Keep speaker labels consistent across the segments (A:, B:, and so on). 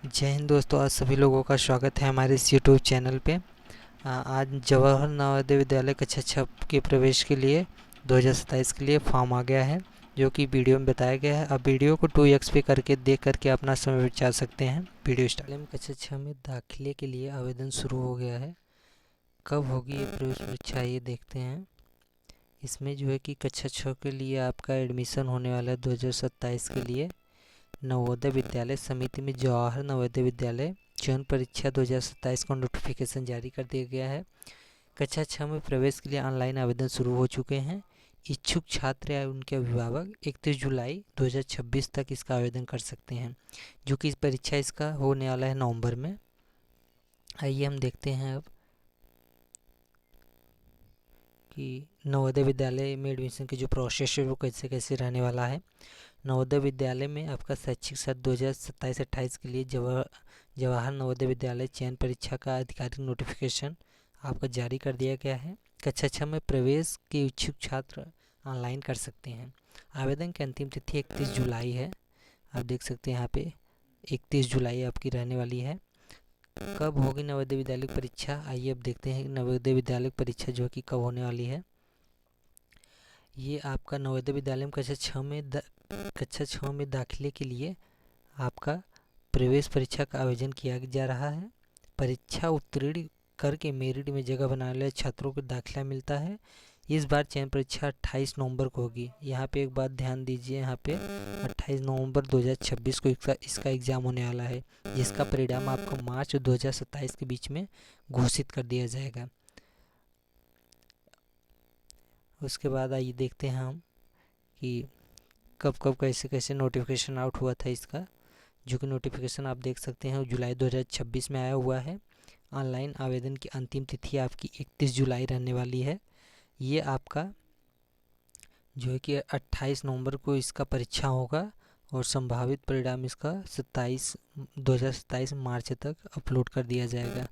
A: जय हिंद दोस्तों। आज सभी लोगों का स्वागत है हमारे इस यूट्यूब चैनल पे। आज जवाहर नवोदय विद्यालय कक्षा 6 के प्रवेश के लिए 2027 के लिए फॉर्म आ गया है, जो कि वीडियो में बताया गया है। अब वीडियो को 2x पे करके देख करके अपना समय बचा सकते हैं। वीडियो स्टार्ट में कक्षा 6 में दाखिले के लिए आवेदन शुरू हो गया है। कब होगी ये प्रवेश परीक्षा, ये देखते हैं। इसमें जो है कि कक्षा 6 के लिए आपका एडमिशन होने वाला है 2027 के लिए। नवोदय विद्यालय समिति में जवाहर नवोदय विद्यालय चयन परीक्षा 2027 का नोटिफिकेशन जारी कर दिया गया है। कक्षा 6 में प्रवेश के लिए ऑनलाइन आवेदन शुरू हो चुके हैं। इच्छुक छात्र या उनके अभिभावक 31 जुलाई 2026 तक इसका आवेदन कर सकते हैं, जो कि इस परीक्षा इसका होने वाला है नवंबर में। आइए हम देखते हैं अब कि नवोदय विद्यालय में एडमिशन की जो प्रोसेस है वो कैसे कैसे रहने वाला है। नवोदय विद्यालय में आपका शैक्षिक सत्र 2027-28 के लिए जवाहर नवोदय विद्यालय चयन परीक्षा का आधिकारिक नोटिफिकेशन आपका जारी कर दिया गया है। कक्षा 6 में प्रवेश के इच्छुक छात्र ऑनलाइन कर सकते हैं। आवेदन की अंतिम तिथि 31 जुलाई है। आप देख सकते हैं यहाँ पे 31 जुलाई आपकी रहने वाली है। कब होगी नवोदय विद्यालय परीक्षा, आइए अब देखते हैं नवोदय विद्यालय परीक्षा जो कि कब होने वाली है। ये आपका नवोदय विद्यालय में कक्षा 6 में दाखिले के लिए आपका प्रवेश परीक्षा का आयोजन किया जा रहा है। परीक्षा उत्तीर्ण करके मेरिट में जगह बनाने वाले छात्रों को दाखिला मिलता है। इस बार चयन परीक्षा 28 नवंबर को होगी। यहाँ पे एक बात ध्यान दीजिए, यहाँ पे 28 नवंबर 2026 को इसका एग्ज़ाम होने वाला है, जिसका परिणाम आपको मार्च 2027 के बीच में घोषित कर दिया जाएगा। उसके बाद आइए देखते हैं हम कि कब कब कैसे कैसे नोटिफिकेशन आउट हुआ था इसका, जो कि नोटिफिकेशन आप देख सकते हैं जुलाई 2026 में आया हुआ है। ऑनलाइन आवेदन की अंतिम तिथि आपकी 31 जुलाई रहने वाली है। ये आपका जो है कि 28 नवंबर को इसका परीक्षा होगा और संभावित परिणाम इसका 2027 मार्च तक अपलोड कर दिया जाएगा।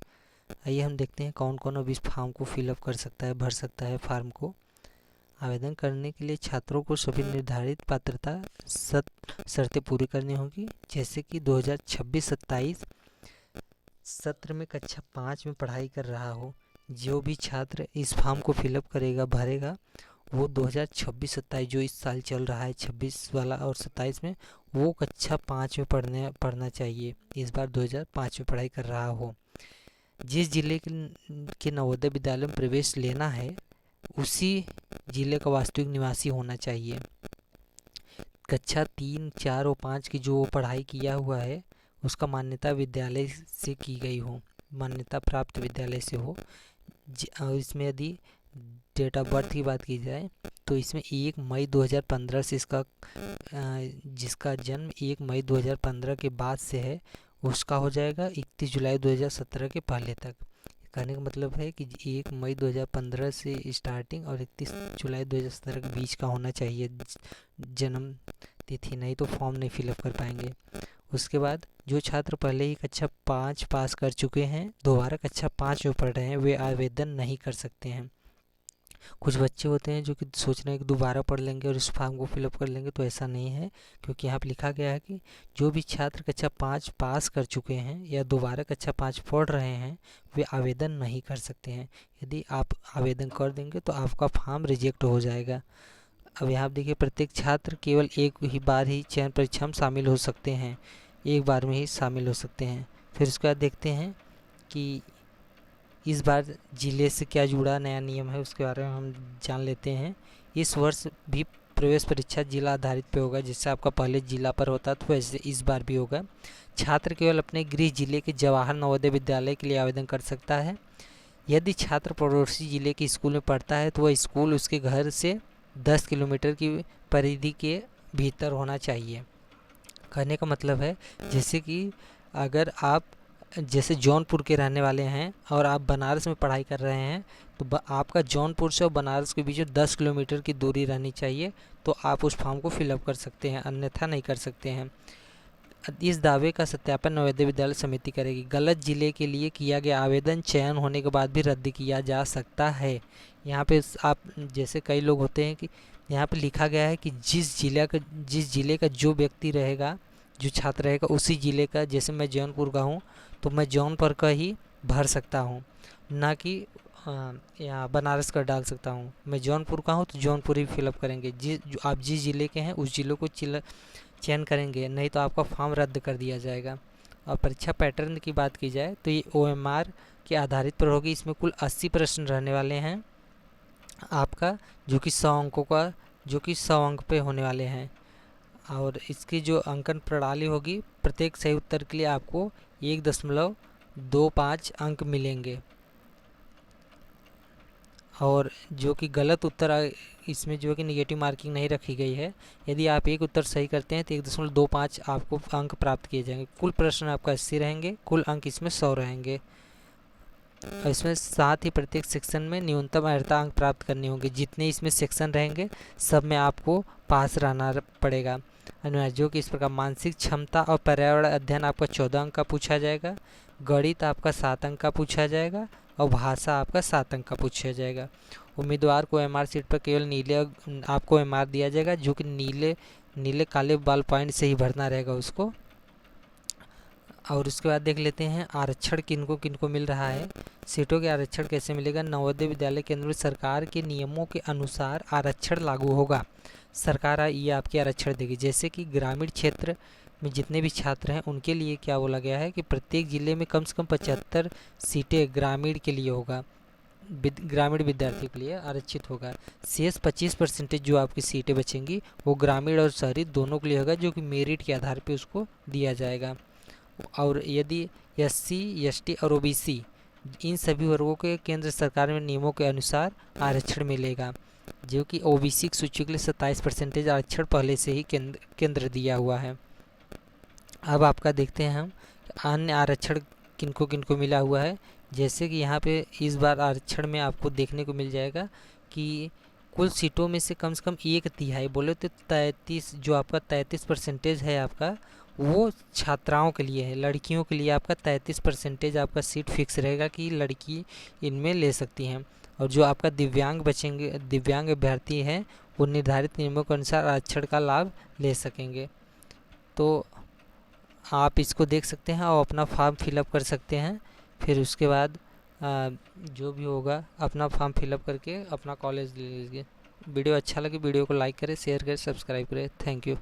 A: आइए हम देखते हैं कौन कौन अब इस फॉर्म को फिलअप कर सकता है, भर सकता है फॉर्म को। आवेदन करने के लिए छात्रों को सभी निर्धारित पात्रता शर्तें पूरी करनी होगी, जैसे कि 2026-27 सत्र में कक्षा 5 में पढ़ाई कर रहा हो। जो भी छात्र इस फॉर्म को फिलअप करेगा, भरेगा, वो 2026-27 जो इस साल चल रहा है 26 वाला और 27 में, वो कक्षा 5 में पढ़ना चाहिए। इस बार 2005 में पढ़ाई कर रहा हो। जिस जिले के नवोदय विद्यालय में प्रवेश लेना है उसी जिले का वास्तविक निवासी होना चाहिए। कक्षा 3, 4 और 5 की जो पढ़ाई किया हुआ है उसका मान्यता विद्यालय से की गई हो, मान्यता प्राप्त विद्यालय से हो। और इसमें यदि डेट ऑफ बर्थ की बात की जाए तो इसमें 1 मई 2015 से जिसका जन्म 1 मई 2015 के बाद से है उसका हो जाएगा 31 जुलाई 2017 के पहले तक। कहने का मतलब है कि 1 मई 2015 से स्टार्टिंग और 31 जुलाई 2017 के बीच का होना चाहिए जन्म तिथि, नहीं तो फॉर्म नहीं फिलअप कर पाएंगे। उसके बाद जो छात्र पहले ही कक्षा 5 पास कर चुके हैं, दोबारा कक्षा 5 में पढ़ रहे हैं, वे आवेदन नहीं कर सकते हैं। कुछ बच्चे होते हैं जो कि सोच रहे हैं कि दोबारा पढ़ लेंगे और इस फॉर्म को फिलअप कर लेंगे, तो ऐसा नहीं है, क्योंकि यहाँ पर लिखा गया है कि जो भी छात्र कक्षा 5 पास कर चुके हैं या दोबारा कक्षा 5 पढ़ रहे हैं वे आवेदन नहीं कर सकते हैं। यदि आप आवेदन कर देंगे तो आपका फॉर्म रिजेक्ट हो जाएगा। अब यहाँ देखिए, प्रत्येक छात्र केवल एक ही बार ही चयन परीक्षा में शामिल हो सकते हैं, एक बार में ही शामिल हो सकते हैं। फिर उसके बाद देखते हैं कि इस बार जिले से क्या जुड़ा नया नियम है, उसके बारे में हम जान लेते हैं। इस वर्ष भी प्रवेश परीक्षा जिला आधारित पे होगा, जिससे आपका पहले जिला पर होता तो वैसे इस बार भी होगा। छात्र केवल अपने गृह जिले के जवाहर नवोदय विद्यालय के लिए आवेदन कर सकता है। यदि छात्र पड़ोसी जिले के स्कूल में पढ़ता है तो वह स्कूल उसके घर से 10 किलोमीटर की परिधि के भीतर होना चाहिए। कहने का मतलब है जैसे कि अगर आप जैसे जौनपुर के रहने वाले हैं और आप बनारस में पढ़ाई कर रहे हैं तो आपका जौनपुर से और बनारस के बीच में 10 किलोमीटर की दूरी रहनी चाहिए, तो आप उस फॉर्म को फिलअप कर सकते हैं, अन्यथा नहीं कर सकते हैं। इस दावे का सत्यापन नवोदय विद्यालय समिति करेगी। गलत जिले के लिए किया गया आवेदन चयन होने के बाद भी रद्द किया जा सकता है। यहाँ पे आप जैसे कई लोग होते हैं कि यहाँ पे लिखा गया है कि जिस जिले का जो व्यक्ति रहेगा जो छात्र रहेगा उसी ज़िले का, जैसे मैं जौनपुर का हूँ तो मैं जौनपुर का ही भर सकता हूँ, ना कि यहाँ बनारस का डाल सकता हूँ। मैं जौनपुर का हूँ तो जौनपुर ही फिलअप करेंगे। आप जिस ज़िले के हैं उस ज़िले को चयन करेंगे, नहीं तो आपका फॉर्म रद्द कर दिया जाएगा। और परीक्षा पैटर्न की बात की जाए तो ये OMR के आधारित पर होगी। इसमें कुल 80 प्रश्न रहने वाले हैं आपका, जो कि 100 अंक पे होने वाले हैं। और इसकी जो अंकन प्रणाली होगी, प्रत्येक सही उत्तर के लिए आपको 1.25 अंक मिलेंगे। और जो कि गलत उत्तर इसमें जो है कि नेगेटिव मार्किंग नहीं रखी गई है। यदि आप एक उत्तर सही करते हैं तो 1.25 आपको अंक प्राप्त किए जाएंगे। कुल प्रश्न आपका 80 रहेंगे, कुल अंक इसमें 100 रहेंगे। और इसमें साथ ही प्रत्येक सेक्शन में न्यूनतम अर्हता अंक प्राप्त करने होंगे। जितने इसमें सेक्शन रहेंगे सब में आपको पास रहना पड़ेगा अनिवार्य। जो कि इस प्रकार मानसिक क्षमता और पर्यावरण अध्ययन आपका 14 अंक का पूछा जाएगा, गणित आपका 7 अंक का पूछा जाएगा और भाषा आपका 7 अंक का पूछा जाएगा। उम्मीदवार को MR सीट पर केवल आपको MR दिया जाएगा, जो कि नीले काले बाल पॉइंट से ही भरना रहेगा उसको। और उसके बाद देख लेते हैं आरक्षण किनको मिल रहा है। सीटों के आरक्षण कैसे मिलेगा। नवोदय विद्यालय केंद्र में सरकार के नियमों के अनुसार आरक्षण लागू होगा। सरकार ये आपके आरक्षण देगी। जैसे कि ग्रामीण क्षेत्र में जितने भी छात्र हैं उनके लिए क्या बोला गया है कि प्रत्येक ज़िले में कम से कम 75 सीटें ग्रामीण के लिए होगा, ग्रामीण विद्यार्थियों के लिए आरक्षित होगा। शेष 25% जो आपकी सीटें बचेंगी वो ग्रामीण और शहरी दोनों के लिए होगा, जो कि मेरिट के आधार पर उसको दिया जाएगा। और यदि SC, ST और OBC इन सभी वर्गों के केंद्र सरकार में नियमों के अनुसार आरक्षण मिलेगा, जो कि OBC की सूची के लिए 27% आरक्षण पहले से ही केंद्र दिया हुआ है। अब आपका देखते हैं हम अन्य आरक्षण किनको मिला हुआ है। जैसे कि यहाँ पे इस बार आरक्षण में आपको देखने को मिल जाएगा कि कुल सीटों में से कम 1/3 बोले तो 33, जो आपका 33% है आपका, वो छात्राओं के लिए है। लड़कियों के लिए आपका 33% आपका सीट फिक्स रहेगा कि लड़की इनमें ले सकती हैं। और जो आपका दिव्यांग अभ्यर्थी हैं वो निर्धारित नियमों के अनुसार आरक्षण का लाभ ले सकेंगे। तो आप इसको देख सकते हैं और अपना फॉर्म फिलअप कर सकते हैं। फिर उसके बाद जो भी होगा अपना फॉर्म फिलअप करके अपना कॉलेज ले लीजिए। वीडियो अच्छा लगे वीडियो को लाइक करें, शेयर करें, सब्सक्राइब करें। Thank you.